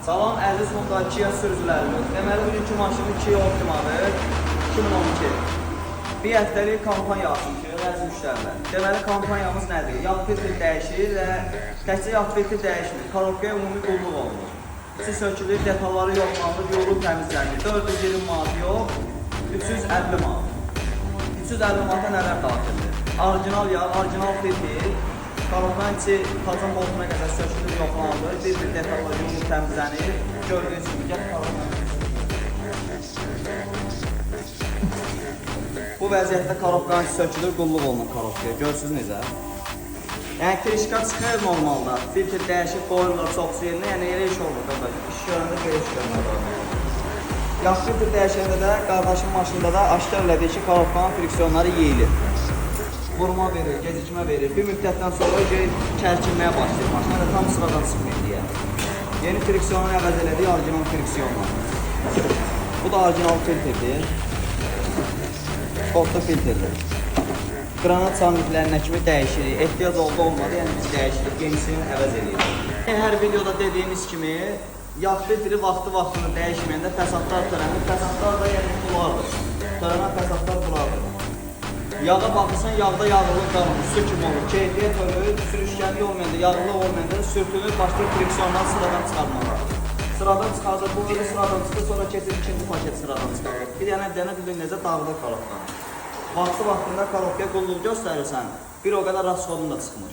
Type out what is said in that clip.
Salam əziz Honda Kia sürücülərimiz. Deməli, bugünkü maşının Kia Optimadır 2012. Bir həftəlik kampaniya açmışıq əziz müştərilər. Deməli, kampanyamız nədir? Yağ filtri dəyişir və təkcə yağ filtri dəyişmir. Korobkaya ümumi qulluq olunur. İçi sökülür, detalları yoxlanılır, yolu təmizlənir. 420 manat yox, 350 manat. 350 manata nələr daxildir? Orijinal yağ, orijinal filtri, korobkanın içi tazın boltuna qədər sökülür, yoxlanılır. Bir detallar yolu təmizlənir. Gördüyünüz kimi, gəl korobkanın. Bu vəziyyətdə korobkanın içi sökülür, qulluq olunur korobkaya. Görürsünüz necə? Yəni krişka çıxır normalda. Filtr dəyişib qoyurlar çox yerinə, yəni elə iş olmur qardaş. İş görəndə belə iş görmür. Yağ filtr dəyişəndə də qardaşın maşında da aşkar elədiyi ki, korobkanın friksiyonları yeyilir. Vurma verir, gecikmə verir. Bir müddətdən sonra kərkinməyə başlayır maşın. Yəni tam sıradan çıxmıyor deyə. Yeni friksiyonu əvəz elədiyi orijinal friksiyonla. Bu da orijinal filtrdir. Orta filtrdir. Qranat samiklərinə kimi dəyişir. Ehtiyac oldu olmadı, yəni biz dəyişirik, yenisini əvəz edirik. Hər videoda dediyimiz kimi, yağ filtri vaxtını dəyişməyəndə fəsadlar törənir. Fəsadlar da yəni bulardır. Törənən fəsadlar bulardır. Yağa baxırsan, yağda yağlılıq qalmır, su kimi olur. Keyfiyyət ölür, sürüşkənlik olmayanda, yağlılıq olmayanda sürtünür, başqa friksiyondan sıradan çıxarmalar. Sıradan çıxardır, bu öyle sıradan çıxır, sonra keçir ikinci paket sıradan çıxardır. Bir dənə bir necə dağılır korobkan. Vaxtında korobkaya qulluq göstərirsən, bir o qədər rasxodun da çıxmır.